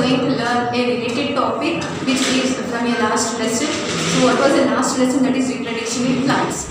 going to learn a related topic which is from your last lesson. So what was the last lesson? That is reproduction in plants.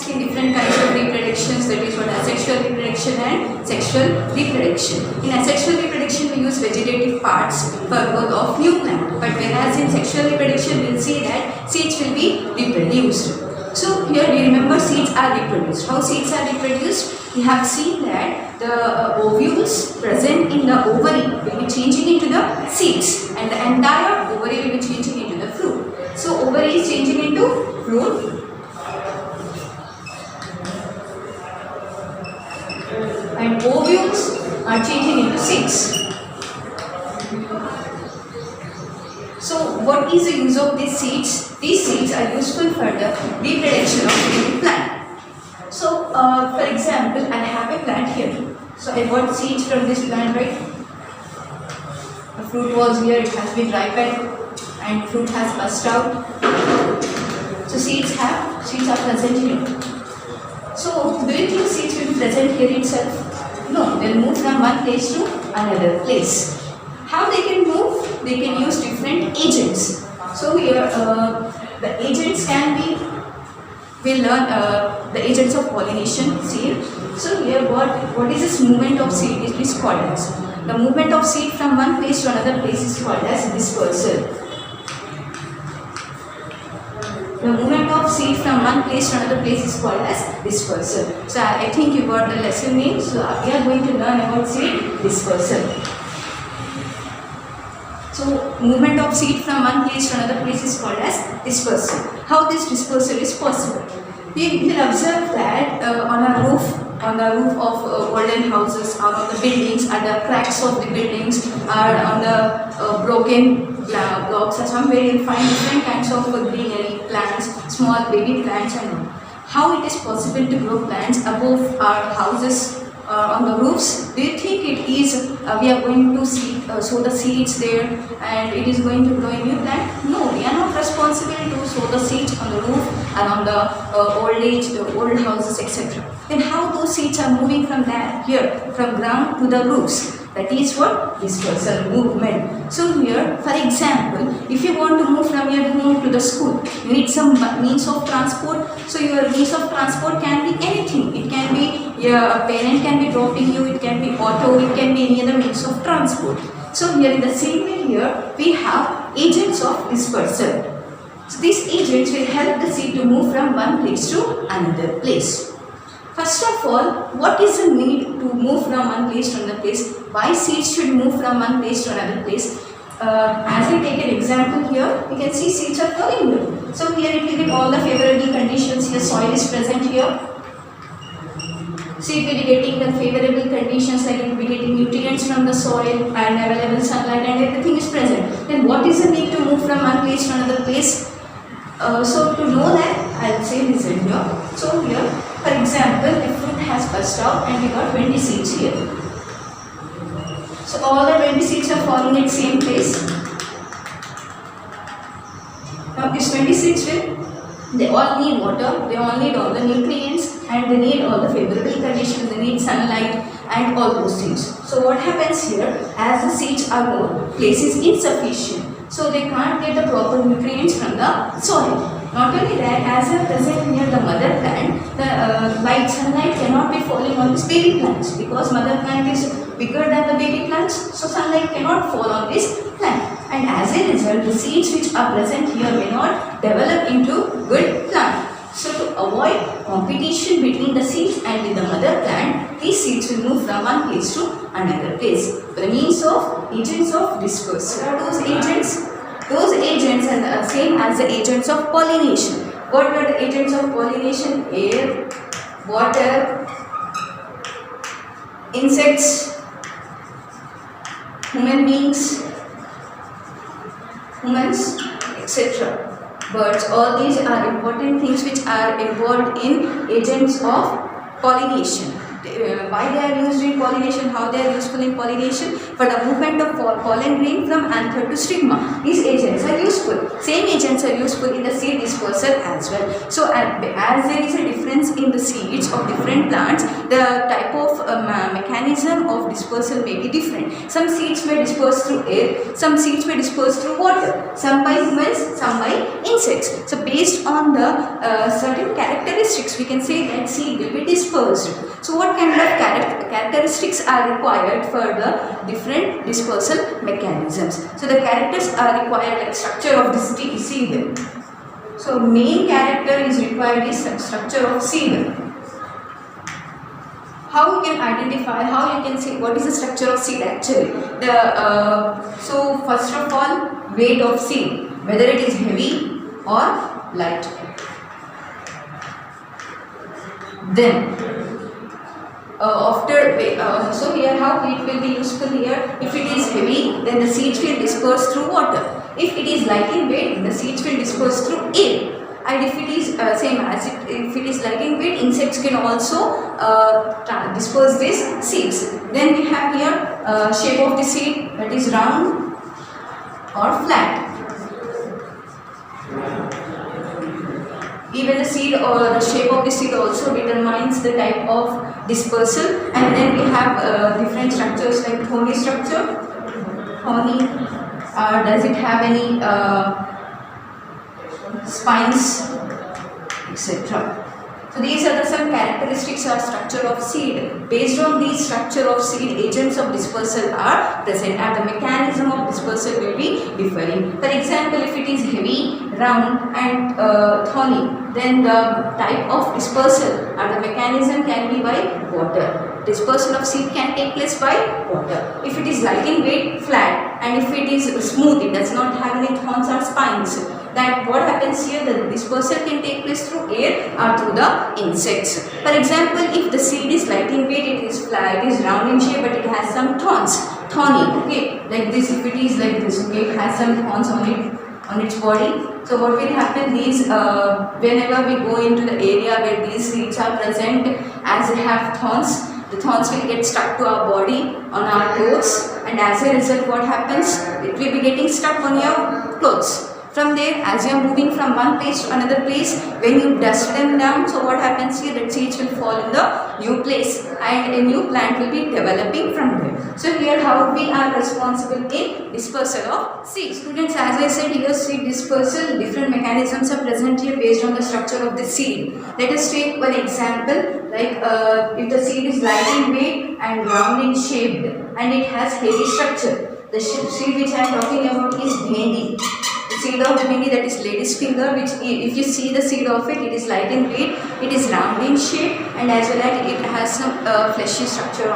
Different kinds of reproductions, that is what asexual reproduction and sexual reproduction. In asexual reproduction we use vegetative parts for growth of new plant, but whereas in sexual reproduction we will see that seeds will be reproduced. So here do you remember seeds are reproduced. How seeds are reproduced? We have seen that the ovules present in the ovary will be changing into the seeds and the entire ovary will be changing into the fruit. So ovary is changing into fruit and ovules are changing into seeds. So what is the use of these seeds? These seeds are useful for the reproduction of any plant. So for example, I have a plant here. So I got seeds from this plant, right? The fruit was here, it has been ripened and fruit has burst out. So seeds are present here. So do you think seeds will be present here itself? No, they will move from one place to another place. How they can move? They can use different agents. So here the agents can be, we'll learn the agents of pollination, seed. So here what is this movement of seed? It is called as, the movement of seed from one place to another place is called as dispersal. The movement of seed from one place to another place is called as dispersal. So I think you got the lesson name. So we are going to learn about seed dispersal. So movement of seed from one place to another place is called as dispersal. How this dispersal is possible? We will observe that on the roof of olden houses, or on the buildings, at the cracks of the buildings, or on the broken blocks, or somewhere you will find different kinds of greenery, plants, small baby plants and all. How it is possible to grow plants above our houses, on the roofs? Do you think it is we are going to sow the seeds there and it is going to grow a new plant? No, we are not responsible to sow the seeds on the roof and on the old houses, etc. Then how those seeds are moving from here, from ground to the roofs? That is what? Dispersal movement. So here, for example, if you want to move from your home to the school, you need some means of transport. So your means of transport can be anything. It can be your parent can be dropping you, it can be auto, it can be any other means of transport. So here in the same way here, we have agents of dispersal. So these agents will help the seed to move from one place to another place. First of all, what is the need to move from one place to another place? Why seeds should move from one place to another place? As I take an example here, you can see seeds are flowing here. So here it will get all the favorable conditions. Here soil is present here. So it will be getting the favorable conditions, like it will be getting nutrients from the soil and available sunlight and everything is present. Then what is the need to move from one place to another place? So to know that, I will say this in here. So here, for example, a fruit has burst out and we got 20 seeds here. So all the 20 seeds are falling at same place. Now these 20 seeds they all need water, they all need all the nutrients and they need all the favorable conditions, they need sunlight and all those things. So what happens here, as the seeds are more, place is insufficient. So they can't get the proper nutrients from the soil. Not only that, as they are present near the mother plant, the light sunlight cannot be falling on these baby plants because mother plant is bigger than the baby plants, so sunlight cannot fall on this plant. And as a result, the seeds which are present here may not develop into good plant. So to avoid competition between the seeds and with the mother plant, these seeds will move from one place to another place by means of agents of dispersal. What are those agents? Those agents are the same as the agents of pollination. What were the agents of pollination? Air, water, insects, human beings, humans, etc. Birds, all these are important things which are involved in agents of pollination. Why they are used in pollination, how they are useful in pollination? For the movement of pollen grain from anther to stigma. These agents are useful. Same agents are useful in the seed dispersal as well. So as there is a difference in the seeds of different plants, the type of mechanism of dispersal may be different. Some seeds may disperse through air, some seeds may disperse through water, some by humans, some by insects. So based on the certain characteristics, we can say that seed will be dispersed. So what kind of characteristics are required for the different dispersal mechanisms? So the characters are required like structure of the seed. So main character is required is structure of seed. How you can identify, how you can say what is the structure of seed actually? So first of all, weight of seed, whether it is heavy or light. Then so here how it will be useful here. If it is heavy, then the seeds will disperse through water. If it is light in weight, the seeds will disperse through air. And if it is if it is light in weight, insects can also disperse these seeds. Then we have here shape of the seed, that is round or flat. Even the seed or the shape of the seed also determines the type of dispersal. And then we have different structures like thorny structure. Thorny, does it have any spines, etc. So these are some characteristics of structure of seed. Based on these structure of seed, agents of dispersal are present and the mechanism of dispersal will be differing. For example, if it is heavy, round and thorny, then the type of dispersal and the mechanism can be by water. Dispersal of seed can take place by water. If it is light in weight, flat, and if it is smooth, it does not have any thorns or spines, that what happens here, the dispersal can take place through air or through the insects. For example, if the seed is light in weight, it is flat, it is round in shape, but it has some thorns, thorny, okay, like this. If it is like this, okay, it has some thorns on its body. So what will happen, these whenever we go into the area where these seeds are present, as they have thorns, the thorns will get stuck to our body, on our clothes, and as a result what happens, it will be getting stuck on your clothes. From there, as you are moving from one place to another place, when you dust them down, so what happens here, that seeds will fall in the new place and a new plant will be developing from there. So here how we are responsible in dispersal of seeds. Students, as I said here, seed dispersal, different mechanisms are present here based on the structure of the seed. Let us take one example, like if the seed is light in weight and round in shape and it has heavy structure. The seed which I am talking about is bhendi. The seed of bhendi, that is lady's finger, which if you see the seed of it, it is light in weight, it is round in shape, and as well as it has some fleshy structure,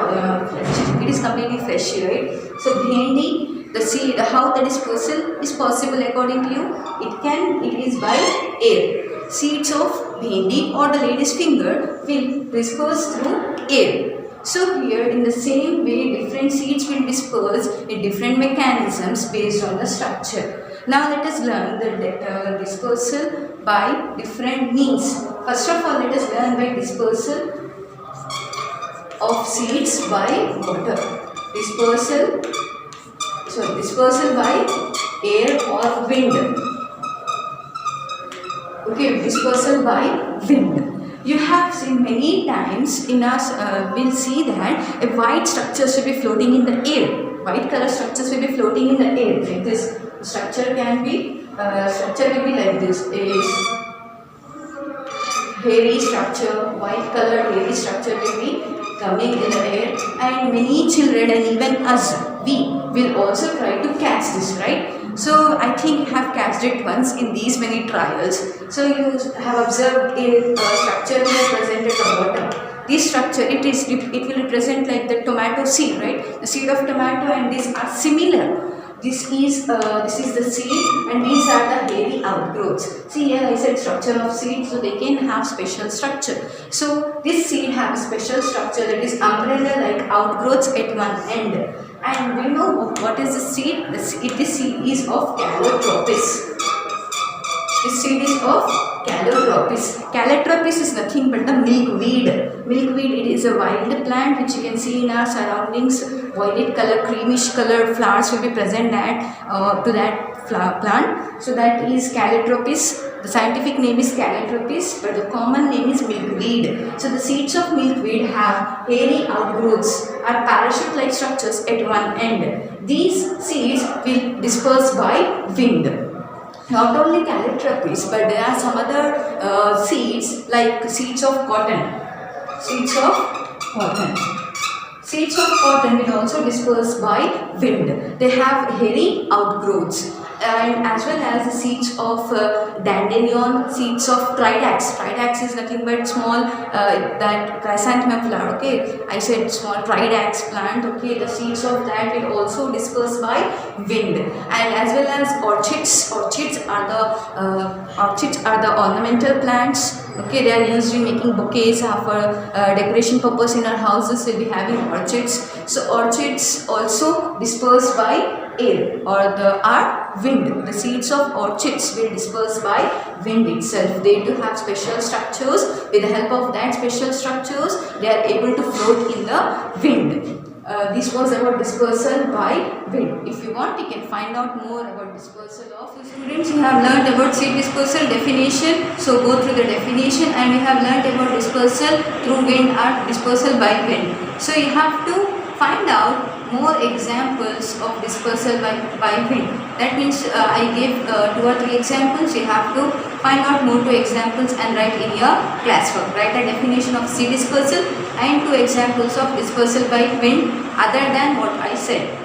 it is completely fleshy, right? So bhendi, the seed, how the dispersal is possible according to you? It is by air. Seeds of bhendi or the lady's finger will disperse through air. So here in the same way, different seeds will disperse in different mechanisms based on the structure. Now let us learn the dispersal by different means. First of all, let us learn by dispersal of seeds by water. Dispersal by air or wind. Okay, dispersal by wind. You have seen many times in us, we'll see that a white structures will be floating in the air. White color structures will be floating in the air. Like this structure can be, structure will be like this. Is hairy structure, white color hairy structure will be coming in the air, and many children and even us, we will also try to catch this, right? So I think you have catched it once in these many trials. So you have observed a structure will present at the bottom. This structure, it will represent like the tomato seed, right? The seed of tomato, and these are similar. This is the seed, and these are the hairy outgrowths. See here I said structure of seed, so they can have special structure. So this seed has special structure, that is umbrella like outgrowths at one end. And we know what is the seed? This seed is of Calotropis. This seed is of Calotropis. Calotropis is nothing but the milkweed. Milkweed, it is a wild plant which you can see in our surroundings. Violet color, creamish color flowers will be present to that plant. So that is Calotropis. The scientific name is Calotropis, but the common name is milkweed. So the seeds of milkweed have hairy outgrowths or parachute-like structures at one end. These seeds will disperse by wind. Not only Calotropis, but there are some other seeds like seeds of cotton. Seeds of cotton. Seeds of cotton will also disperse by wind. They have hairy outgrowths, and as well as the seeds of dandelion, seeds of tridax. Tridax is nothing but small that chrysanthemum flower. Okay, I said small tridax plant. Okay, the seeds of that will also disperse by wind, and as well as orchids. Orchids are the ornamental plants. Okay, they are used in making bouquets for decoration purpose in our houses. We'll be having orchids. So orchids also disperse by air or our wind. The seeds of orchids will disperse by wind itself. They do have special structures. With the help of that special structures, they are able to float in the wind. This was about dispersal by wind. If you want, you can find out more about dispersal of. Students, you have learned about seed dispersal definition. So go through the definition, and you have learned about dispersal through wind or dispersal by wind. So you have to find out more examples of dispersal by wind. That means I gave 2 or 3 examples. You have to find out more 2 examples and write in your classwork. Write the definition of seed dispersal and 2 examples of dispersal by wind other than what I said.